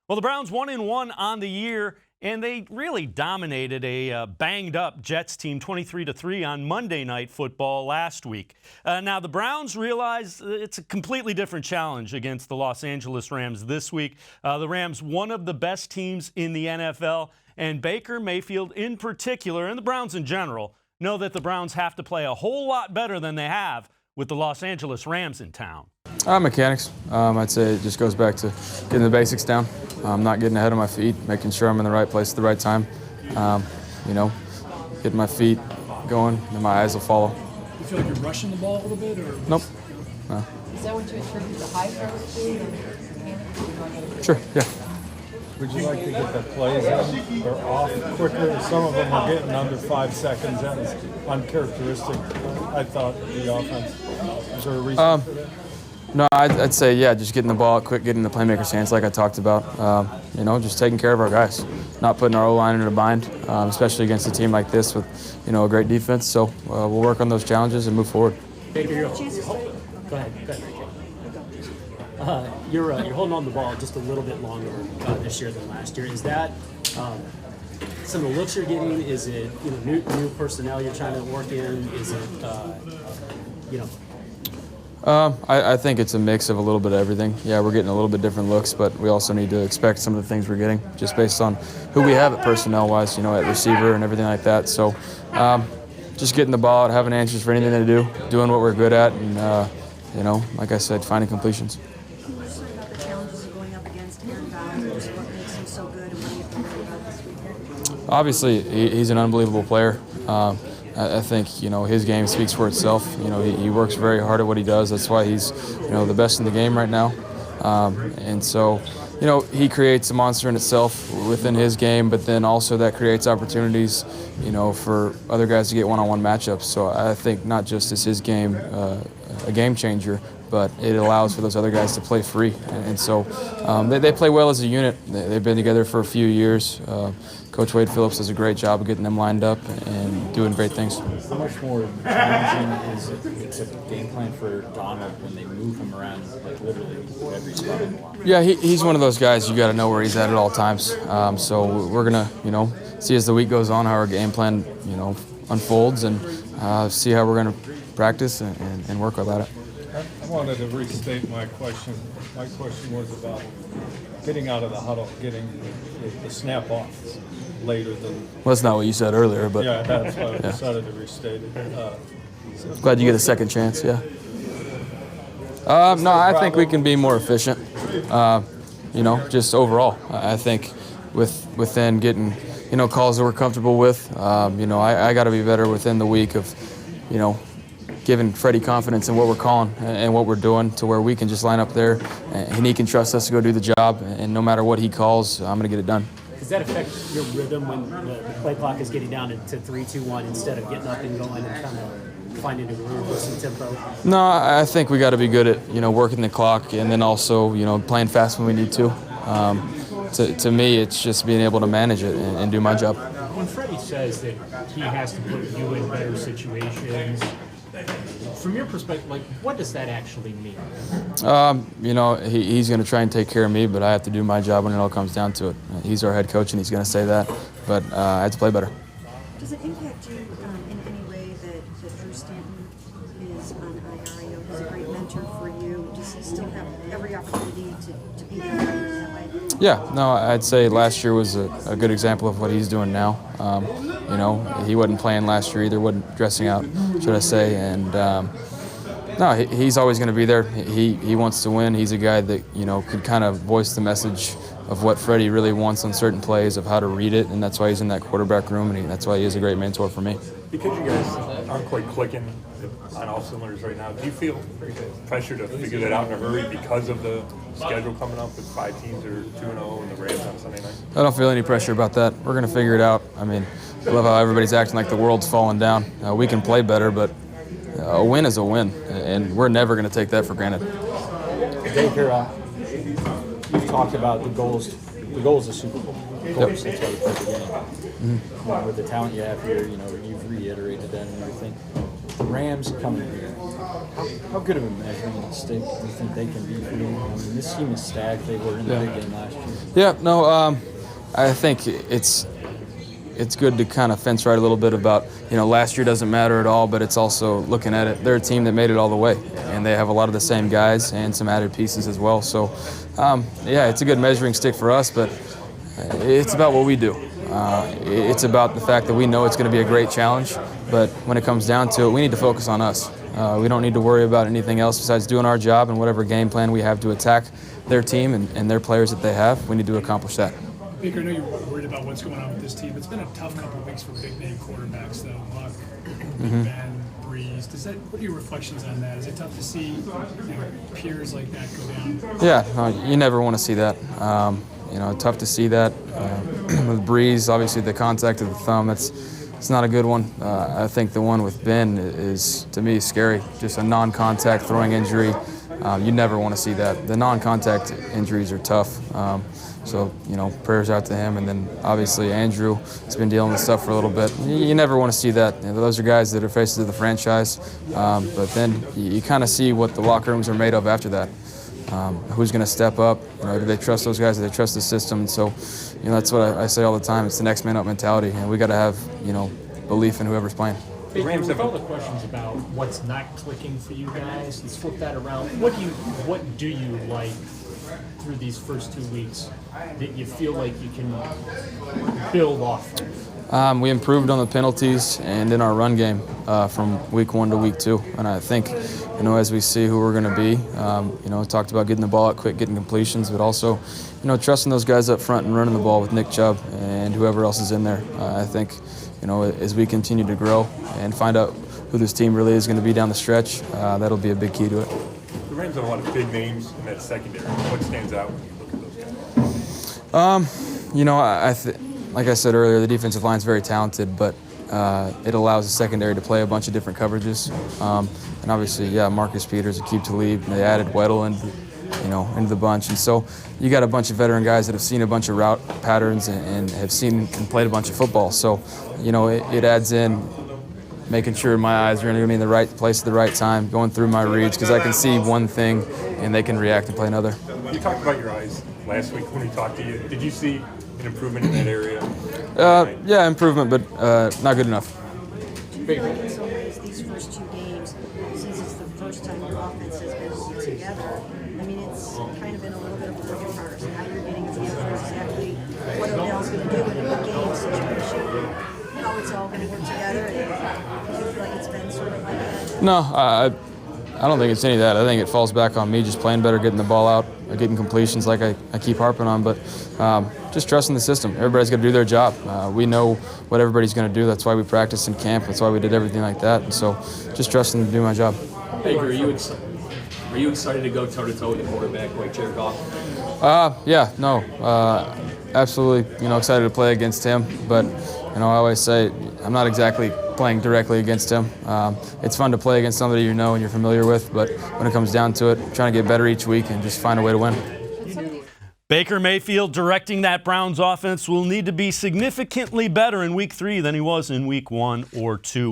Well, the Browns 1-1 on the year, and they really dominated a banged-up Jets team 23-3 on Monday Night Football last week. Now, the Browns realize it's a completely different challenge against the Los Angeles Rams this week. The Rams, one of the best teams in the NFL, and Baker Mayfield in particular, and the Browns in general, know that the Browns have to play a whole lot better than they have with the Los Angeles Rams in town. Mechanics. I'd say it just goes back to getting the basics down. Not getting ahead of my feet, making sure I'm in the right place at the right time. Getting my feet going, and my eyes will follow. You feel like you're rushing the ball a little bit, or? Nope. No. Is that what you attribute the high throws to? Sure, yeah. Would you like to get the plays in or off quicker? Some of them are getting under 5 seconds. That was uncharacteristic, I thought, of the offense. Is there a reason for that? No, I'd say, yeah, just getting the ball out quick, getting the playmaker's hands like I talked about. Just taking care of our guys, not putting our O-line in a bind, especially against a team like this with, a great defense. So we'll work on those challenges and move forward. Baker, go ahead. You're holding on the ball just a little bit longer this year than last year. Is that some of the looks you're getting? Is it new personnel you're trying to work in? Is it I think it's a mix of a little bit of everything. Yeah, we're getting a little bit different looks, but we also need to expect some of the things we're getting just based on who we have at personnel-wise, at receiver and everything like that. So just getting the ball out, having answers for anything to do, doing what we're good at, and, like I said, finding completions. Can you say about the challenges of going up against Aaron Donald, what makes him so good, and what do you have to worry about this weekend? Obviously, he's an unbelievable player. I think, his game speaks for itself. He works very hard at what he does. That's why he's, the best in the game right now. And so, he creates a monster in itself within his game, but then also that creates opportunities, for other guys to get one-on-one matchups. So I think not just is his game a game changer, but it allows for those other guys to play free. And so they play well as a unit. They've been together for a few years. Coach Wade Phillips does a great job of getting them lined up and doing great things. How much more challenging is it to game plan for Donald when they move him around like literally every spot? Yeah, he's one of those guys you got to know where he's at all times. So we're gonna, see as the week goes on how our game plan, unfolds and see how we're gonna practice and work about it. I wanted to restate my question. My question was about getting out of the huddle, getting the snap off later than... Well, that's not what you said earlier, but... Yeah, that's why I decided to restate it. Glad you get a second chance, yeah. No, I think we can be more efficient, just overall. I think within getting, calls that we're comfortable with, I got to be better within the week of, giving Freddie confidence in what we're calling and what we're doing to where we can just line up there and he can trust us to go do the job, and no matter what he calls, I'm going to get it done. Does that affect your rhythm when the play clock is getting down to 3, 2, 1 instead of getting up and going and kind of finding a groove with some tempo? No, I think we got to be good at, working the clock and then also, playing fast when we need to. To me, it's just being able to manage it and do my job. When Freddie says that he has to put you in better situations, from your perspective, what does that actually mean? He's going to try and take care of me, but I have to do my job when it all comes down to it. He's our head coach, and he's going to say that, but I have to play better. Does it impact you in any way that Drew Stanton is on IR? He's a great mentor for you. Does he still have every opportunity to be there that way? Yeah, no, I'd say last year was a good example of what he's doing now. He wasn't playing last year either, wasn't dressing out, should I say, and no, he's always going to be there. He wants to win. He's a guy that, could kind of voice the message of what Freddie really wants on certain plays, of how to read it, and that's why he's in that quarterback room, and that's why he is a great mentor for me. Because you guys aren't quite clicking on all cylinders right now, do you feel pressure to figure that out in a hurry because of the schedule coming up with 5 teams or 2-0 and the Rams on Sunday night? I don't feel any pressure about that. We're going to figure it out. I love how everybody's acting like the world's falling down. We can play better, but a win is a win, and we're never going to take that for granted. Baker, you've talked about the goals of Super Bowl. That's why we play the game. Mm-hmm. With the talent you have here, you've reiterated that and everything. The Rams coming here, How good of a measuring stick do you think they can be for you? I mean, this team is stacked. They were in the big game last year. Yeah, no, I think it's good to kind of fence right a little bit about, last year doesn't matter at all, but it's also looking at it. They're a team that made it all the way, and they have a lot of the same guys and some added pieces as well. So, yeah, it's a good measuring stick for us, but it's about what we do. It's about the fact that we know it's going to be a great challenge, but when it comes down to it, we need to focus on us. We don't need to worry about anything else besides doing our job and whatever game plan we have to attack their team and their players that they have. We need to accomplish that. Baker, I know you're worried about what's going on with this team. It's been a tough couple of weeks for big-name quarterbacks, though. Luck, Big Ben, Breeze. What are your reflections on that? Is it tough to see peers like that go down? Yeah, you never want to see that. Tough to see that. With Breeze, obviously the contact of the thumb, it's not a good one. I think the one with Ben is, to me, scary. Just a non-contact throwing injury. You never want to see that. The non-contact injuries are tough. So, prayers out to him. And then, obviously, Andrew has been dealing with stuff for a little bit. You never want to see that. Those are guys that are faces of the franchise. But then you kind of see what the locker rooms are made of after that. Who's going to step up? Do they trust those guys? Do they trust the system? And so, that's what I say all the time. It's the next man up mentality. And we got to have, belief in whoever's playing. Rams have all the questions about what's not clicking for you guys. Let's flip that around. What do you like through these first 2 weeks that you feel like you can build off of? We improved on the penalties and in our run game from week 1 to week 2. And I think, as we see who we're going to be, talked about getting the ball out quick, getting completions, but also, trusting those guys up front and running the ball with Nick Chubb and whoever else is in there. I think, as we continue to grow and find out who this team really is going to be down the stretch, that'll be a big key to it. The Rams have a lot of big names in that secondary. What stands out when you look at those guys? Like I said earlier, the defensive line is very talented, but it allows the secondary to play a bunch of different coverages. And obviously, Marcus Peters, Aqib Talib, they added Weddle into the bunch. And so you got a bunch of veteran guys that have seen a bunch of route patterns and have seen and played a bunch of football. So, it adds in making sure my eyes are going to be in the right place at the right time, going through my reads, because I can see one thing and they can react and play another. You talked about your eyes last week when we talked to you. Did you see an improvement in that area? Yeah, improvement, but not good enough. In some ways, these first 2 games, since it's the first time your offense has been all together, I mean, it's kind of been a little bit of a work in progress. Now you're getting a feel for exactly what Odell's going to do in a big game situation, how it's all going to work together, and do you feel like it's been sort of like that? No, I don't think it's any of that. I think it falls back on me just playing better, getting the ball out, getting completions like I keep harping on, but just trusting the system. Everybody's got to do their job. We know what everybody's going to do. That's why we practice in camp. That's why we did everything like that. And so just trusting to do my job. Baker, are you excited to go toe-to-toe with a quarterback like Jared Goff? Yeah, no, absolutely, excited to play against him. But, I always say I'm not exactly playing directly against him. It's fun to play against somebody and you're familiar with, but when it comes down to it, trying to get better each week and just find a way to win. Baker Mayfield directing that Browns offense will need to be significantly better in week 3 than he was in week 1 or 2.